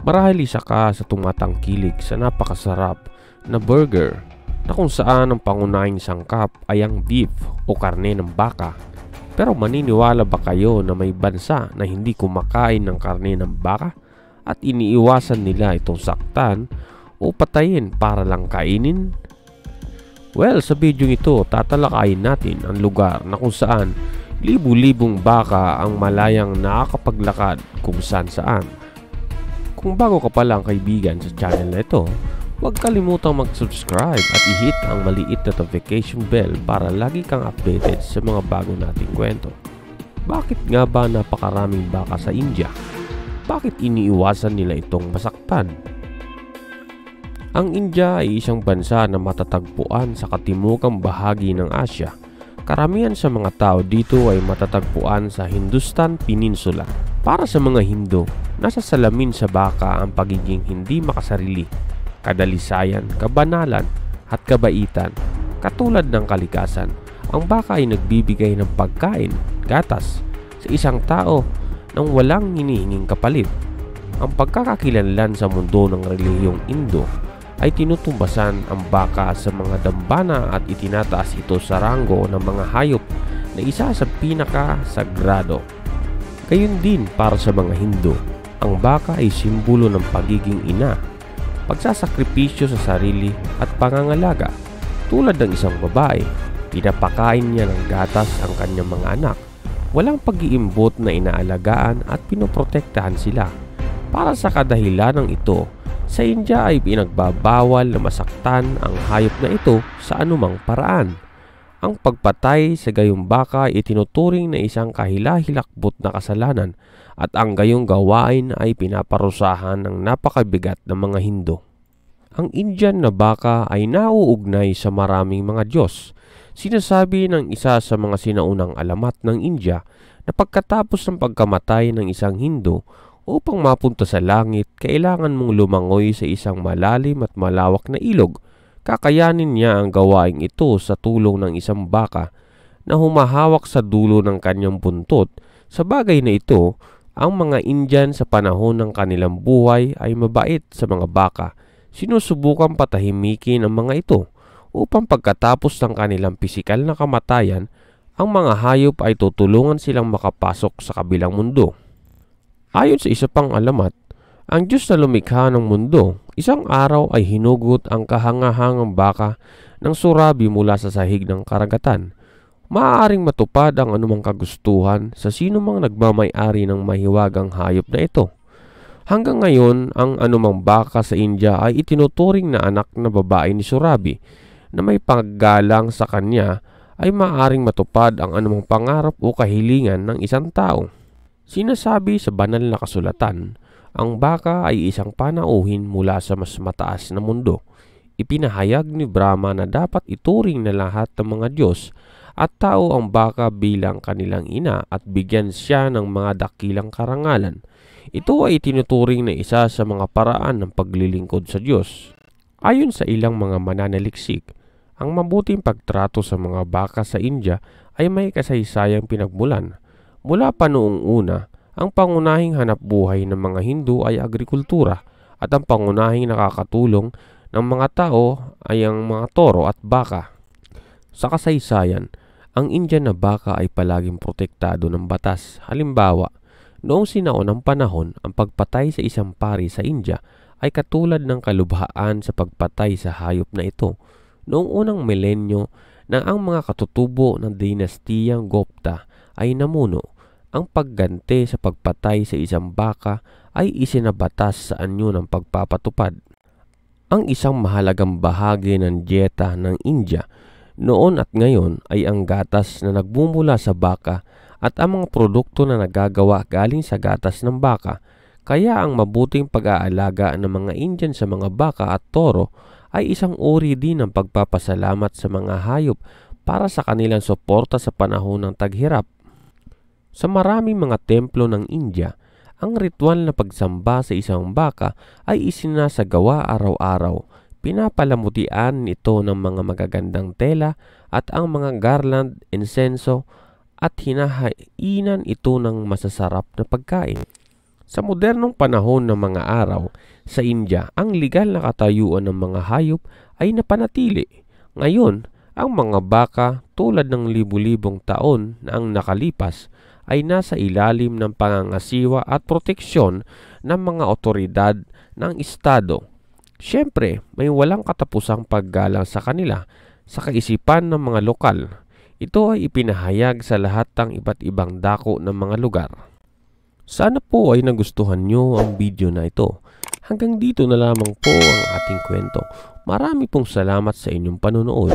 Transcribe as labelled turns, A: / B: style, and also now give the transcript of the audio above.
A: Marahil isa ka sa tumatangkilik sa napakasarap na burger na kung saan ang pangunahing sangkap ay ang beef o karne ng baka. Pero maniniwala ba kayo na may bansa na hindi kumakain ng karne ng baka at iniiwasan nila itong saktan o patayin para lang kainin? Well, sa video ito tatalakayin natin ang lugar na kung saan libu-libong baka ang malayang nakakapaglakad kung saan. Kung bago ka pa lang kaibigan sa channel na ito, huwag kalimutang mag-subscribe at i-hit ang maliit na notification bell para lagi kang updated sa mga bago nating kwento. Bakit nga ba napakaraming baka sa India? Bakit iniiwasan nila itong masaktan? Ang India ay isang bansa na matatagpuan sa katimugang bahagi ng Asya. Karamihan sa mga tao dito ay matatagpuan sa Hindustan Peninsula. Para sa mga Hindu, nasa salamin sa baka ang pagiging hindi makasarili, kadalisayan, kabanalan at kabaitan. Katulad ng kalikasan, ang baka ay nagbibigay ng pagkain, gatas, sa isang tao nang walang hinihinging kapalit. Ang pagkakakilanlan sa mundo ng relihiyong Indo ay tinutumbasan ang baka sa mga dambana at itinataas ito sa ranggo ng mga hayop na isa sa pinakasagrado. Gayun din para sa mga Hindu, ang baka ay simbolo ng pagiging ina, pagsasakripisyo sa sarili at pangangalaga. Tulad ng isang babae, pinapakain niya ng gatas ang kanyang mga anak. Walang pag-iimbot na inaalagaan at pinoprotektahan sila. Para sa kadahilanang ito, sa India ay pinagbabawal na masaktan ang hayop na ito sa anumang paraan. Ang pagpatay sa gayong baka ay itinuturing na isang kahila-hilakbot na kasalanan at ang gayong gawain ay pinaparusahan ng napakabigat ng mga Hindu. Ang Indian na baka ay nauugnay sa maraming mga Diyos. Sinasabi ng isa sa mga sinaunang alamat ng India na pagkatapos ng pagkamatay ng isang Hindu, upang mapunta sa langit, kailangan mong lumangoy sa isang malalim at malawak na ilog. Kakayanin niya ang gawaing ito sa tulong ng isang baka na humahawak sa dulo ng kanyang buntot. Sa bagay na ito, ang mga Indian sa panahon ng kanilang buhay ay mabait sa mga baka. Sinusubukan patahimikin ang mga ito upang pagkatapos ng kanilang pisikal na kamatayan, ang mga hayop ay tutulungan silang makapasok sa kabilang mundo. Ayon sa isa pang alamat, ang Diyos na lumikha ng mundo, isang araw ay hinugot ang kahangahangang baka ng surabi mula sa sahig ng karagatan. Maaaring matupad ang anumang kagustuhan sa sino mang nagmamay-ari ng mahiwagang hayop na ito. Hanggang ngayon, ang anumang baka sa India ay itinuturing na anak na babae ni Surabi na may paggalang sa kanya ay maaaring matupad ang anumang pangarap o kahilingan ng isang tao. Sinasabi sa banal na kasulatan, ang baka ay isang panauhin mula sa mas mataas na mundo. Ipinahayag ni Brahma na dapat ituring na lahat ng mga Diyos at tao ang baka bilang kanilang ina at bigyan siya ng mga dakilang karangalan. Ito ay tinuturing na isa sa mga paraan ng paglilingkod sa Diyos. Ayon sa ilang mga mananaliksik, ang mabuting pagtrato sa mga baka sa India ay may kasaysayang pinagmulan. Mula pa noong una, ang pangunahing hanapbuhay ng mga Hindu ay agrikultura at ang pangunahing nakakatulong ng mga tao ay ang mga toro at baka. Sa kasaysayan, ang Indian na baka ay palaging protektado ng batas. Halimbawa, noong sinaunang panahon, ang pagpatay sa isang pari sa India ay katulad ng kalubhaan sa pagpatay sa hayop na ito. Noong unang milenyo na ang mga katutubo ng dinastiyang Gupta ay namuno, ang pagganti sa pagpatay sa isang baka ay isinabatas sa anyo ng pagpapatupad. Ang isang mahalagang bahagi ng dieta ng India noon at ngayon ay ang gatas na nagmumula sa baka at ang mga produkto na nagagawa galing sa gatas ng baka. Kaya ang mabuting pag-aalaga ng mga Indian sa mga baka at toro ay isang uri din ng pagpapasalamat sa mga hayop para sa kanilang suporta sa panahon ng taghirap. Sa maraming mga templo ng India, ang ritual na pagsamba sa isang baka ay isinasagawa araw-araw. Pinapalamutian ito ng mga magagandang tela at ang mga garland, insenso at hinahainan ito ng masasarap na pagkain. Sa modernong panahon ng mga araw, sa India, ang legal na katayuan ng mga hayop ay napanatili. Ngayon, ang mga baka tulad ng libu-libong taon na ang nakalipas ay nasa ilalim ng pangangasiwa at proteksyon ng mga otoridad ng estado. Siyempre, may walang katapusang paggalang sa kanila sa kaisipan ng mga lokal. Ito ay ipinahayag sa lahat ng iba't ibang dako ng mga lugar. Sana po ay nagustuhan nyo ang video na ito. Hanggang dito na lamang po ang ating kwento. Marami pong salamat sa inyong panunood.